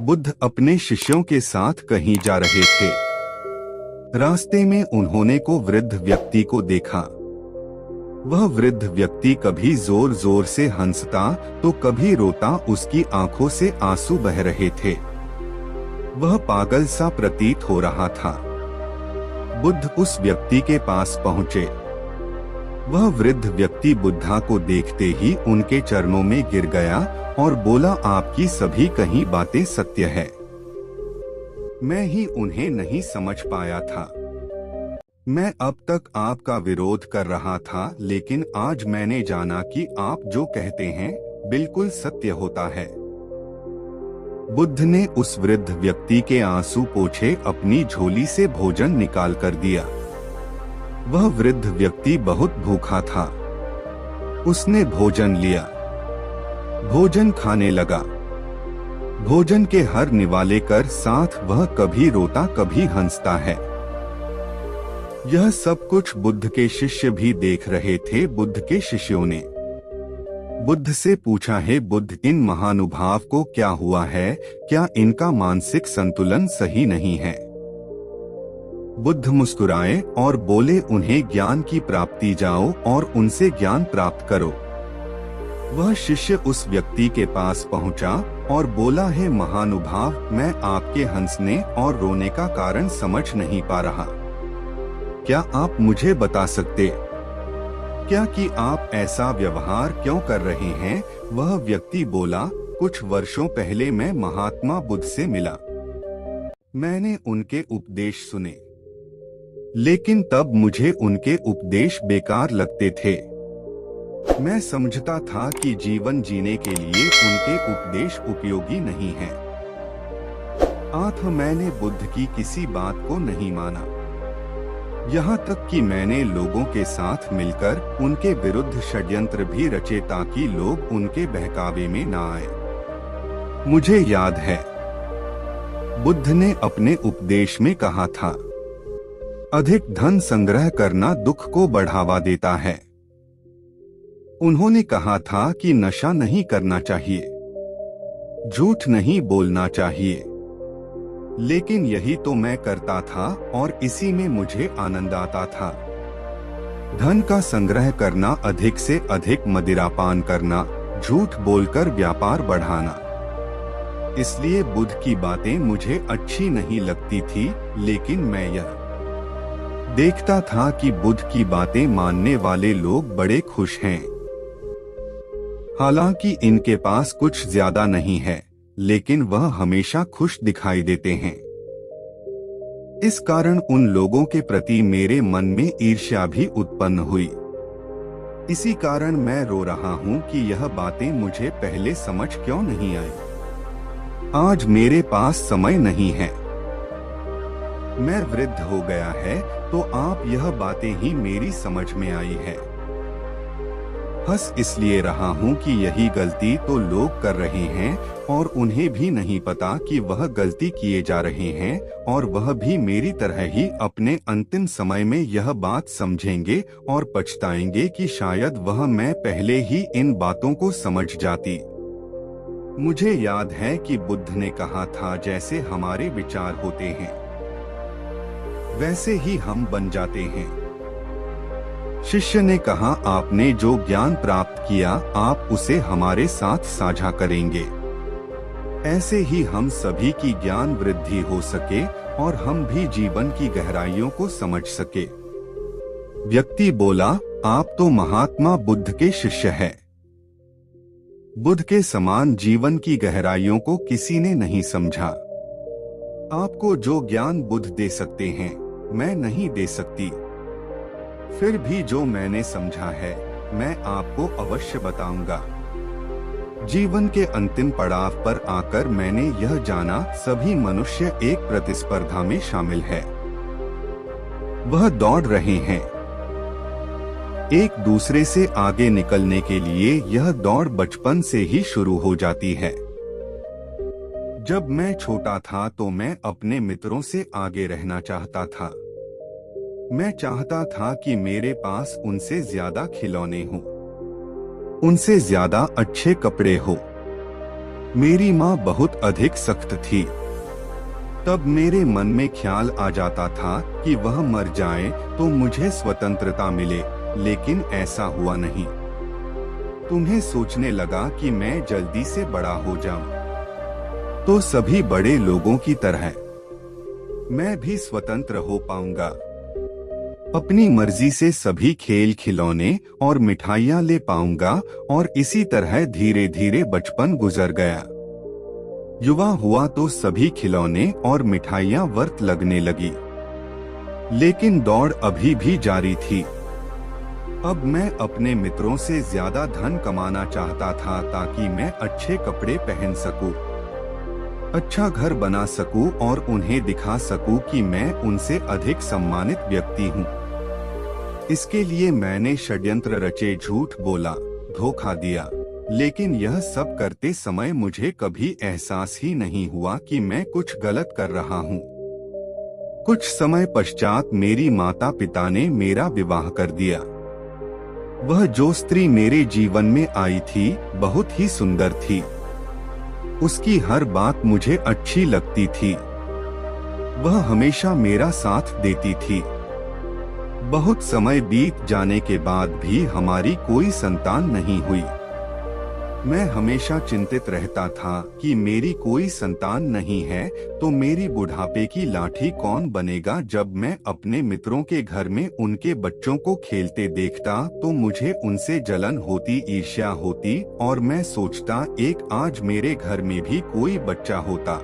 बुद्ध अपने शिष्यों के साथ कहीं जा रहे थे। रास्ते में उन्होंने को वृद्ध व्यक्ति को देखा। वह वृद्ध व्यक्ति कभी जोर जोर से हंसता तो कभी रोता, उसकी आंखों से आंसू बह रहे थे। वह पागल सा प्रतीत हो रहा था। बुद्ध उस व्यक्ति के पास पहुंचे। वह वृद्ध व्यक्ति बुद्धा को देखते ही उनके चरणों में गिर गया और बोला, आपकी सभी कही बातें सत्य है। मैं ही उन्हें नहीं समझ पाया था। मैं अब तक आपका विरोध कर रहा था, लेकिन आज मैंने जाना कि आप जो कहते हैं बिल्कुल सत्य होता है। बुद्ध ने उस वृद्ध व्यक्ति के आंसू पोंछे अपनी झोली से भोजन निकाल कर दिया। वह वृद्ध व्यक्ति बहुत भूखा था। उसने भोजन लिया, भोजन खाने लगा। भोजन के हर निवाले कर साथ वह कभी रोता कभी हंसता है। यह सब कुछ बुद्ध के शिष्य भी देख रहे थे। बुद्ध के शिष्यों ने बुद्ध से पूछा, है बुद्ध, इन महानुभाव को क्या हुआ है? क्या इनका मानसिक संतुलन सही नहीं है? बुद्ध मुस्कुराए और बोले, उन्हें ज्ञान की प्राप्ति जाओ और उनसे ज्ञान प्राप्त करो। वह शिष्य उस व्यक्ति के पास पहुंचा और बोला, है महानुभाव, मैं आपके हंसने और रोने का कारण समझ नहीं पा रहा। क्या आप मुझे बता सकते क्या कि आप ऐसा व्यवहार क्यों कर रहे हैं? वह व्यक्ति बोला, कुछ वर्षों पहले मैं महात्मा बुद्ध से मिला। मैंने उनके उपदेश सुने, लेकिन तब मुझे उनके उपदेश बेकार लगते थे। मैं समझता था कि जीवन जीने के लिए उनके उपदेश उपयोगी नहीं हैं। मैंने बुद्ध की किसी बात को नहीं माना। यहाँ तक कि मैंने लोगों के साथ मिलकर उनके विरुद्ध षड्यंत्र भी रचे ताकि लोग उनके बहकावे में न आए। मुझे याद है, बुद्ध ने अपने उपदेश में कहा था, अधिक धन संग्रह करना दुख को बढ़ावा देता है। उन्होंने कहा था कि नशा नहीं करना चाहिए, झूठ नहीं बोलना चाहिए, लेकिन यही तो मैं करता था और इसी में मुझे आनंद आता था। धन का संग्रह करना, अधिक से अधिक मदिरापान करना, झूठ बोलकर व्यापार बढ़ाना। इसलिए बुद्ध की बातें मुझे अच्छी नहीं लगती थी, लेकिन मैं यह देखता था कि बुद्ध की बातें मानने वाले लोग बड़े खुश हैं। हालांकि इनके पास कुछ ज्यादा नहीं है, लेकिन वह हमेशा खुश दिखाई देते हैं। इस कारण उन लोगों के प्रति मेरे मन में ईर्ष्या भी उत्पन्न हुई। इसी कारण मैं रो रहा हूँ कि यह बातें मुझे पहले समझ क्यों नहीं आई। आज मेरे पास समय नहीं है। मैं वृद्ध हो गया है, तो आप यह बातें ही मेरी समझ में आई है। हंस इसलिए रहा हूँ कि यही गलती तो लोग कर रहे हैं और उन्हें भी नहीं पता कि वह गलती किए जा रहे हैं, और वह भी मेरी तरह ही अपने अंतिम समय में यह बात समझेंगे और पछताएंगे कि शायद वह मैं पहले ही इन बातों को समझ जाती। मुझे याद है कि बुद्ध ने कहा था, जैसे हमारे विचार होते हैं वैसे ही हम बन जाते हैं। शिष्य ने कहा, आपने जो ज्ञान प्राप्त किया आप उसे हमारे साथ साझा करेंगे। ऐसे ही हम सभी की ज्ञान वृद्धि हो सके और हम भी जीवन की गहराइयों को समझ सके। व्यक्ति बोला, आप तो महात्मा बुद्ध के शिष्य हैं। बुद्ध के समान जीवन की गहराइयों को किसी ने नहीं समझा। आपको जो ज्ञान बुद्ध दे सकते हैं, मैं नहीं दे सकती। फिर भी जो मैंने समझा है, मैं आपको अवश्य बताऊंगा। जीवन के अंतिम पड़ाव पर आकर मैंने यह जाना, सभी मनुष्य एक प्रतिस्पर्धा में शामिल है। वह दौड़ रहे हैं एक दूसरे से आगे निकलने के लिए। यह दौड़ बचपन से ही शुरू हो जाती है। जब मैं छोटा था तो मैं अपने मित्रों से आगे रहना चाहता था। मैं चाहता था कि मेरे पास उनसे ज्यादा खिलौने हों, उनसे ज्यादा अच्छे कपड़े हो। मेरी माँ बहुत अधिक सख्त थी। तब मेरे मन में ख्याल आ जाता था कि वह मर जाए तो मुझे स्वतंत्रता मिले, लेकिन ऐसा हुआ नहीं। तुम्हें सोचने लगा कि मैं जल्दी से बड़ा हो जाऊं, तो सभी बड़े लोगों की तरह मैं भी स्वतंत्र हो पाऊंगा। अपनी मर्जी से सभी खेल खिलौने और मिठाइयाँ ले पाऊंगा, और इसी तरह धीरे धीरे बचपन गुजर गया। युवा हुआ तो सभी खिलौने और मिठाइयाँ व्यर्थ लगने लगी, लेकिन दौड़ अभी भी जारी थी। अब मैं अपने मित्रों से ज्यादा धन कमाना चाहता था ताकि मैं अच्छे कपड़े पहन सकूं, अच्छा घर बना सकूं और उन्हें दिखा सकूं कि मैं उनसे अधिक सम्मानित व्यक्ति हूं। इसके लिए मैंने षड्यंत्र रचे, झूठ बोला, धोखा दिया, लेकिन यह सब करते समय मुझे कभी एहसास ही नहीं हुआ कि मैं कुछ गलत कर रहा हूँ। कुछ समय पश्चात मेरी माता पिता ने मेरा विवाह कर दिया। वह जो स्त्री मेरे जीवन में आई थी बहुत ही सुंदर थी। उसकी हर बात मुझे अच्छी लगती थी। वह हमेशा मेरा साथ देती थी। बहुत समय बीत जाने के बाद भी हमारी कोई संतान नहीं हुई। मैं हमेशा चिंतित रहता था कि मेरी कोई संतान नहीं है तो मेरी बुढ़ापे की लाठी कौन बनेगा। जब मैं अपने मित्रों के घर में उनके बच्चों को खेलते देखता तो मुझे उनसे जलन होती, ईर्ष्या होती, और मैं सोचता एक आज मेरे घर में भी कोई बच्चा होता।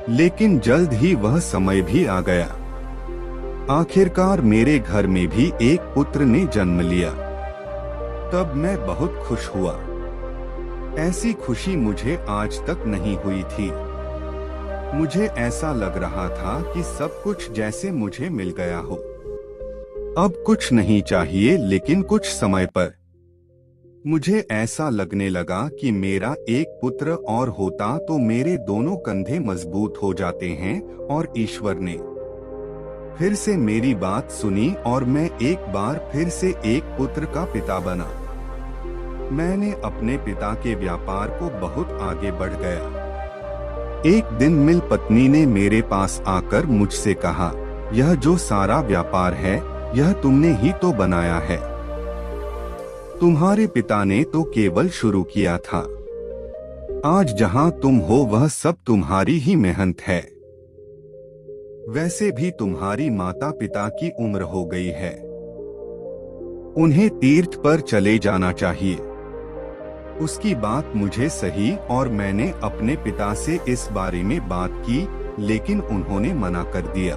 लेकिन जल्द ही वह समय भी आ गया। आखिरकार मेरे घर में भी एक पुत्र ने जन्म लिया। तब मैं बहुत खुश हुआ। ऐसी खुशी मुझे आज तक नहीं हुई थी। मुझे ऐसा लग रहा था कि सब कुछ जैसे मुझे मिल गया हो। अब कुछ नहीं चाहिए, लेकिन कुछ समय पर मुझे ऐसा लगने लगा कि मेरा एक पुत्र और होता तो मेरे दोनों कंधे मजबूत हो जाते हैं। और ईश्वर ने फिर से मेरी बात सुनी और मैं एक बार फिर से एक पुत्र का पिता बना। मैंने अपने पिता के व्यापार को बहुत आगे बढ़ गया। एक दिन मिल पत्नी ने मेरे पास आकर मुझसे कहा, यह जो सारा व्यापार है यह तुमने ही तो बनाया है। तुम्हारे पिता ने तो केवल शुरू किया था। आज जहां तुम हो वह सब तुम्हारी ही मेहनत है। वैसे भी तुम्हारी माता पिता की उम्र हो गई है, उन्हें तीर्थ पर चले जाना चाहिए। उसकी बात मुझे सही और मैंने अपने पिता से इस बारे में बात की, लेकिन उन्होंने मना कर दिया।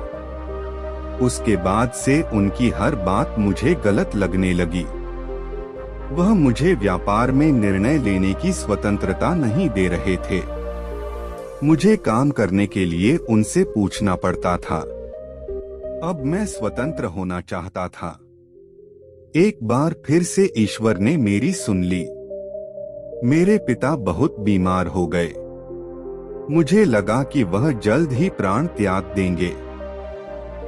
उसके बाद से उनकी हर बात मुझे गलत लगने लगी। वह मुझे व्यापार में निर्णय लेने की स्वतंत्रता नहीं दे रहे थे। मुझे काम करने के लिए उनसे पूछना पड़ता था। अब मैं स्वतंत्र होना चाहता था। एक बार फिर से ईश्वर ने मेरी सुन ली। मेरे पिता बहुत बीमार हो गए। मुझे लगा कि वह जल्द ही प्राण त्याग देंगे।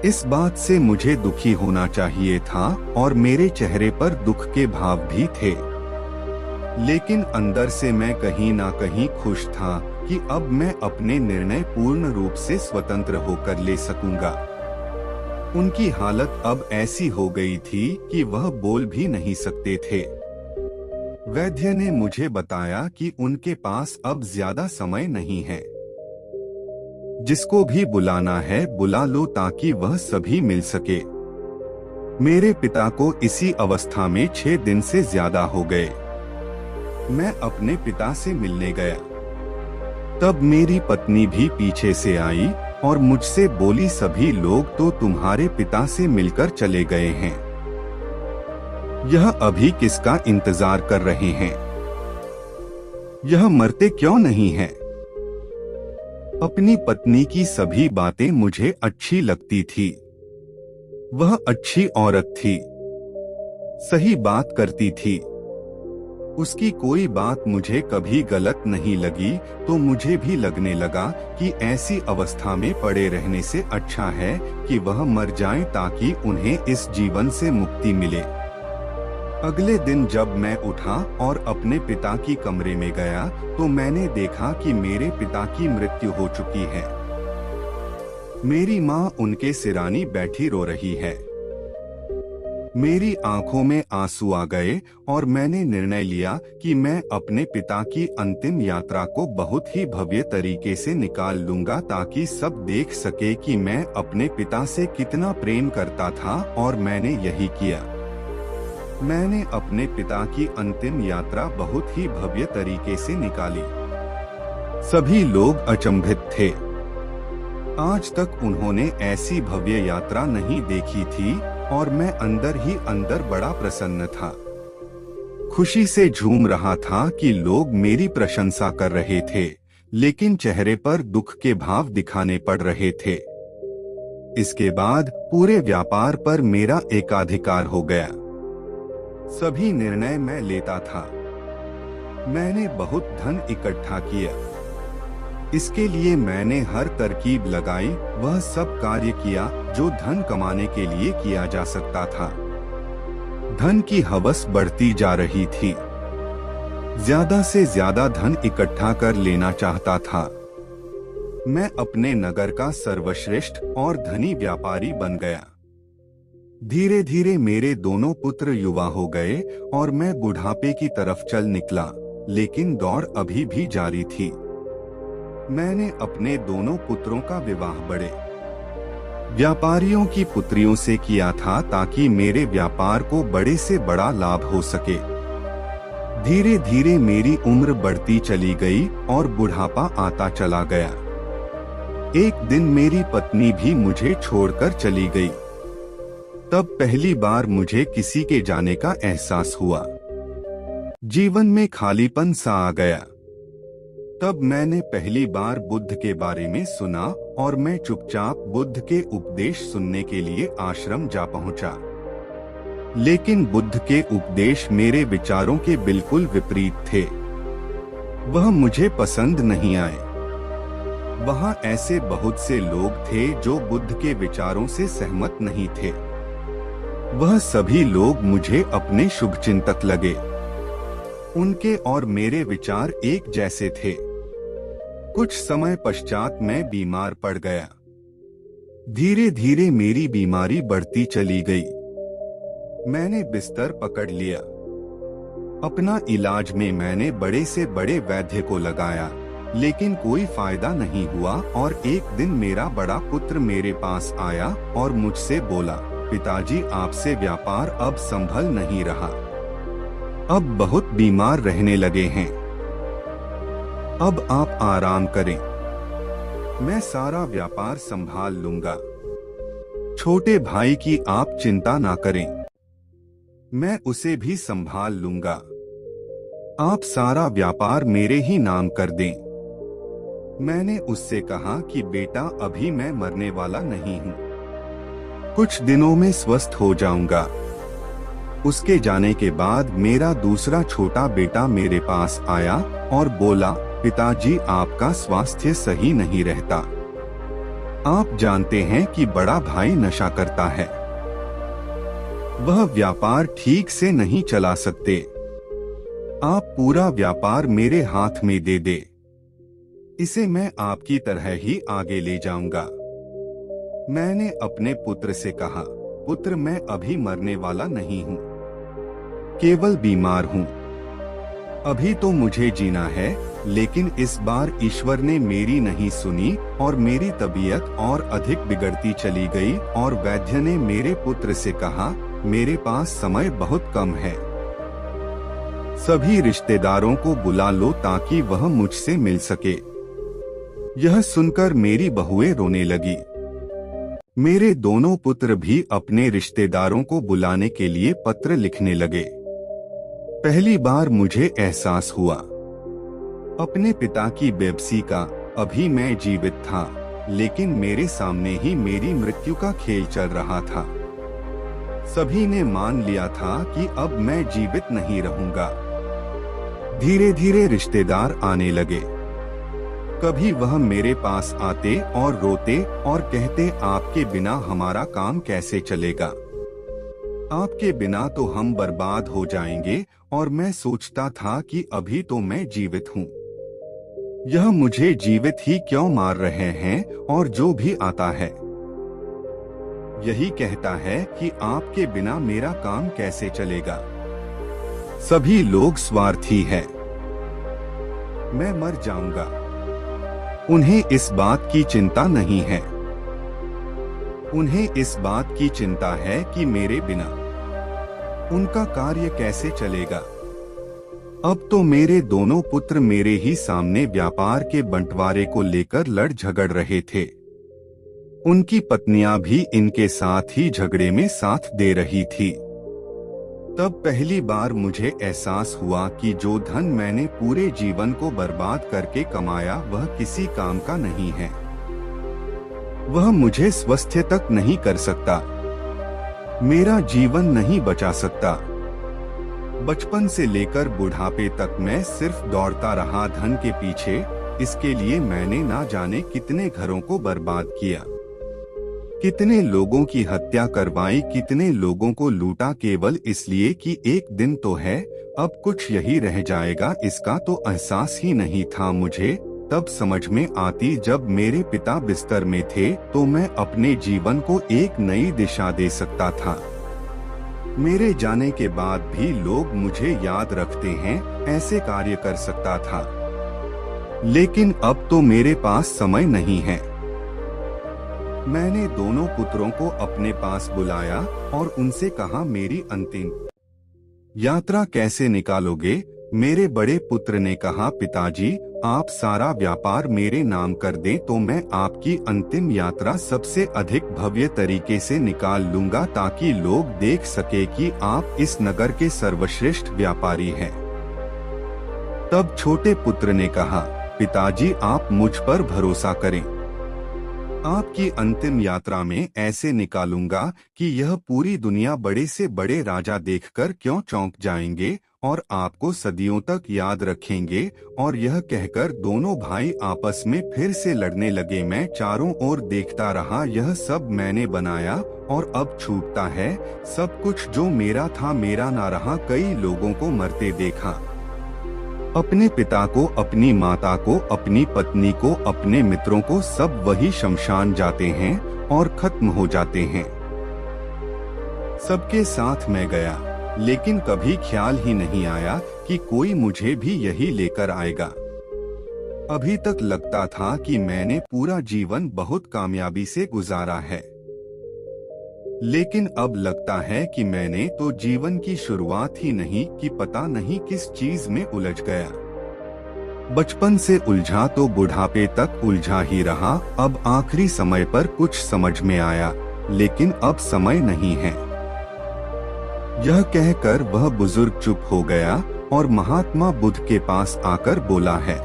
इस बात से मुझे दुखी होना चाहिए था और मेरे चेहरे पर दुख के भाव भी थे, लेकिन अंदर से मैं कहीं ना कहीं खुश था कि अब मैं अपने निर्णय पूर्ण रूप से स्वतंत्र होकर ले सकूंगा। उनकी हालत अब ऐसी हो गई थी कि वह बोल भी नहीं सकते थे। वैद्य ने मुझे बताया कि उनके पास अब ज्यादा समय नहीं है। जिसको भी बुलाना है बुला लो ताकि वह सभी मिल सके। मेरे पिता को इसी अवस्था में 6 दिन से ज्यादा हो गए। मैं अपने पिता से मिलने गया। तब मेरी पत्नी भी पीछे से आई और मुझसे बोली, सभी लोग तो तुम्हारे पिता से मिलकर चले गए हैं, यह अभी किसका इंतजार कर रहे हैं? यह मरते क्यों नहीं हैं? अपनी पत्नी की सभी बातें मुझे अच्छी लगती थी। वह अच्छी औरत थी, सही बात करती थी। उसकी कोई बात मुझे कभी गलत नहीं लगी, तो मुझे भी लगने लगा कि ऐसी अवस्था में पड़े रहने से अच्छा है कि वह मर जाएं ताकि उन्हें इस जीवन से मुक्ति मिले। अगले दिन जब मैं उठा और अपने पिता की कमरे में गया तो मैंने देखा कि मेरे पिता की मृत्यु हो चुकी है। मेरी माँ उनके सिरानी बैठी रो रही है। मेरी आंखों में आंसू आ गए और मैंने निर्णय लिया कि मैं अपने पिता की अंतिम यात्रा को बहुत ही भव्य तरीके से निकाल लूंगा ताकि सब देख सके कि मैं अपने पिता से कितना प्रेम करता था, और मैंने यही किया। मैंने अपने पिता की अंतिम यात्रा बहुत ही भव्य तरीके से निकाली। सभी लोग अचंभित थे। आज तक उन्होंने ऐसी भव्य यात्रा नहीं देखी थी और मैं अंदर ही अंदर बड़ा प्रसन्न था। खुशी से झूम रहा था कि लोग मेरी प्रशंसा कर रहे थे, लेकिन चेहरे पर दुख के भाव दिखाने पड़ रहे थे। इसके बाद पूरे व्यापार पर मेरा एकाधिकार हो गया। सभी निर्णय मैं लेता था। मैंने बहुत धन इकट्ठा किया। इसके लिए मैंने हर तरकीब लगाई, वह सब कार्य किया जो धन कमाने के लिए किया जा सकता था। धन की हवस बढ़ती जा रही थी। ज्यादा से ज्यादा धन इकट्ठा कर लेना चाहता था। मैं अपने नगर का सर्वश्रेष्ठ और धनी व्यापारी बन गया। धीरे धीरे मेरे दोनों पुत्र युवा हो गए और मैं बुढ़ापे की तरफ चल निकला, लेकिन दौड़ अभी भी जारी थी। मैंने अपने दोनों पुत्रों का विवाह बड़े व्यापारियों की पुत्रियों से किया था ताकि मेरे व्यापार को बड़े से बड़ा लाभ हो सके। धीरे धीरे मेरी उम्र बढ़ती चली गई और बुढ़ापा आता चला गया। एक दिन मेरी पत्नी भी मुझे छोड़कर चली गई। तब पहली बार मुझे किसी के जाने का एहसास हुआ। जीवन में खालीपन सा आ गया। तब मैंने पहली बार बुद्ध के बारे में सुना और मैं चुपचाप बुद्ध के उपदेश सुनने के लिए आश्रम जा पहुंचा। लेकिन बुद्ध के उपदेश मेरे विचारों के बिल्कुल विपरीत थे। वह मुझे पसंद नहीं आए। वहां ऐसे बहुत से लोग थे जो बुद्ध के विचारों से सहमत नहीं थे। वह सभी लोग मुझे अपने शुभचिंतक लगे। उनके और मेरे विचार एक जैसे थे। कुछ समय पश्चात मैं बीमार पड़ गया। धीरे धीरे मेरी बीमारी बढ़ती चली गई। मैंने बिस्तर पकड़ लिया। अपना इलाज में मैंने बड़े से बड़े वैद्य को लगाया, लेकिन कोई फायदा नहीं हुआ। और एक दिन मेरा बड़ा पुत्र मेरे पास आया और मुझसे बोला, पिताजी, आपसे व्यापार अब संभल नहीं रहा। अब बहुत बीमार रहने लगे हैं। अब आप आराम करें। मैं सारा व्यापार संभाल लूंगा। छोटे भाई की आप चिंता ना करें। मैं उसे भी संभाल लूंगा। आप सारा व्यापार मेरे ही नाम कर दें। मैंने उससे कहा कि बेटा, अभी मैं मरने वाला नहीं हूँ। कुछ दिनों में स्वस्थ हो जाऊंगा। उसके जाने के बाद मेरा दूसरा छोटा बेटा मेरे पास आया और बोला, पिताजी, आपका स्वास्थ्य सही नहीं रहता। आप जानते हैं कि बड़ा भाई नशा करता है। वह व्यापार ठीक से नहीं चला सकते। आप पूरा व्यापार मेरे हाथ में दे दे। इसे मैं आपकी तरह ही आगे ले जाऊंगा। मैंने अपने पुत्र से कहा, पुत्र, मैं अभी मरने वाला नहीं हूँ, केवल बीमार हूँ। अभी तो मुझे जीना है, लेकिन इस बार ईश्वर ने मेरी नहीं सुनी और मेरी तबीयत और अधिक बिगड़ती चली गई। और वैद्य ने मेरे पुत्र से कहा, मेरे पास समय बहुत कम है। सभी रिश्तेदारों को बुला लो ताकि वह मुझसे मिल सके। यह सुनकर मेरी बहुएं रोने लगी। मेरे दोनों पुत्र भी अपने रिश्तेदारों को बुलाने के लिए पत्र लिखने लगे। पहली बार मुझे एहसास हुआ अपने पिता की बेबसी का। अभी मैं जीवित था, लेकिन मेरे सामने ही मेरी मृत्यु का खेल चल रहा था। सभी ने मान लिया था कि अब मैं जीवित नहीं रहूंगा। धीरे धीरे रिश्तेदार आने लगे। कभी वह मेरे पास आते और रोते और कहते, आपके बिना हमारा काम कैसे चलेगा। आपके बिना तो हम बर्बाद हो जाएंगे और मैं सोचता था कि अभी तो मैं जीवित हूँ। यह मुझे जीवित ही क्यों मार रहे हैं और जो भी आता है यही कहता है कि आपके बिना मेरा काम कैसे चलेगा। सभी लोग स्वार्थी हैं। मैं मर जाऊंगा। उन्हें इस बात की चिंता नहीं है। उन्हें इस बात की चिंता है कि मेरे बिना उनका कार्य कैसे चलेगा। अब तो मेरे दोनों पुत्र मेरे ही सामने व्यापार के बंटवारे को लेकर लड़ झगड़ रहे थे। उनकी पत्नियां भी इनके साथ ही झगड़े में साथ दे रही थी। तब पहली बार मुझे एहसास हुआ कि जो धन मैंने पूरे जीवन को बर्बाद करके कमाया वह किसी काम का नहीं है। वह मुझे स्वस्थ तक नहीं कर सकता, मेरा जीवन नहीं बचा सकता। बचपन से लेकर बुढ़ापे तक मैं सिर्फ दौड़ता रहा धन के पीछे। इसके लिए मैंने ना जाने कितने घरों को बर्बाद किया, कितने लोगों की हत्या करवाई, कितने लोगों को लूटा केवल इसलिए कि एक दिन तो है, अब कुछ यही रह जाएगा। इसका तो एहसास ही नहीं था मुझे। तब समझ में आती जब मेरे पिता बिस्तर में थे तो मैं अपने जीवन को एक नई दिशा दे सकता था। मेरे जाने के बाद भी लोग मुझे याद रखते हैं, ऐसे कार्य कर सकता था। लेकिन अब तो मेरे पास समय नहीं है। मैंने दोनों पुत्रों को अपने पास बुलाया और उनसे कहा, मेरी अंतिम यात्रा कैसे निकालोगे? मेरे बड़े पुत्र ने कहा, पिताजी आप सारा व्यापार मेरे नाम कर दें तो मैं आपकी अंतिम यात्रा सबसे अधिक भव्य तरीके से निकाल लूंगा, ताकि लोग देख सके कि आप इस नगर के सर्वश्रेष्ठ व्यापारी हैं। तब छोटे पुत्र ने कहा, पिताजी आप मुझ पर भरोसा करें। आपकी अंतिम यात्रा में ऐसे निकालूंगा कि यह पूरी दुनिया बड़े से बड़े राजा देखकर क्यों चौंक जाएंगे और आपको सदियों तक याद रखेंगे। और यह कहकर दोनों भाई आपस में फिर से लड़ने लगे। मैं चारों ओर देखता रहा, यह सब मैंने बनाया और अब छूटता है। सब कुछ जो मेरा था मेरा ना रहा। कई लोगों को मरते देखा, अपने पिता को, अपनी माता को, अपनी पत्नी को, अपने मित्रों को, सब वही शमशान जाते हैं और खत्म हो जाते हैं। सबके साथ मैं गया, लेकिन कभी ख्याल ही नहीं आया कि कोई मुझे भी यही लेकर आएगा। अभी तक लगता था कि मैंने पूरा जीवन बहुत कामयाबी से गुजारा है, लेकिन अब लगता है कि मैंने तो जीवन की शुरुआत ही नहीं की, पता नहीं किस चीज में उलझ गया। बचपन से उलझा तो बुढ़ापे तक उलझा ही रहा। अब आखिरी समय पर कुछ समझ में आया, लेकिन अब समय नहीं है। यह कहकर वह बुजुर्ग चुप हो गया और महात्मा बुद्ध के पास आकर बोला है,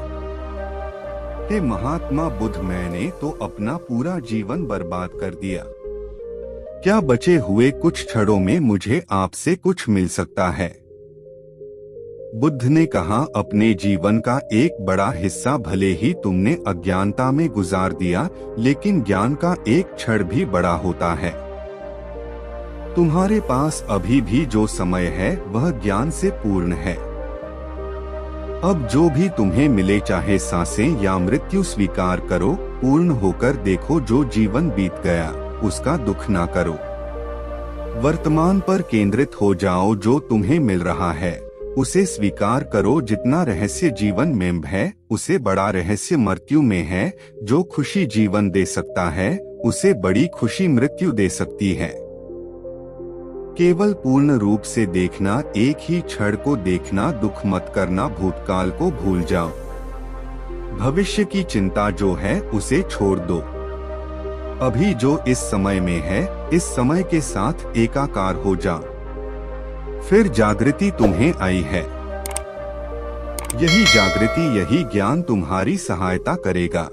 हे महात्मा बुद्ध, मैंने तो अपना पूरा जीवन बर्बाद कर दिया। क्या बचे हुए कुछ क्षणों में मुझे आपसे कुछ मिल सकता है? बुद्ध ने कहा, अपने जीवन का एक बड़ा हिस्सा भले ही तुमने अज्ञानता में गुजार दिया, लेकिन ज्ञान का एक क्षण भी बड़ा होता है। तुम्हारे पास अभी भी जो समय है वह ज्ञान से पूर्ण है। अब जो भी तुम्हें मिले, चाहे सांसें या मृत्यु, स्वीकार करो। पूर्ण होकर देखो, जो जीवन बीत गया उसका दुख ना करो। वर्तमान पर केंद्रित हो जाओ। जो तुम्हें मिल रहा है उसे स्वीकार करो। जितना रहस्य जीवन में है, उसे बड़ा रहस्य मृत्यु में है। जो खुशी जीवन दे सकता है, उसे बड़ी खुशी मृत्यु दे सकती है। केवल पूर्ण रूप से देखना, एक ही क्षण को देखना। दुख मत करना, भूतकाल को भूल जाओ। भविष्य की चिंता जो है उसे छोड़ दो। अभी जो इस समय में है, इस समय के साथ एकाकार हो जा। फिर जागृति तुम्हें आई है। यही जागृति, यही ज्ञान तुम्हारी सहायता करेगा।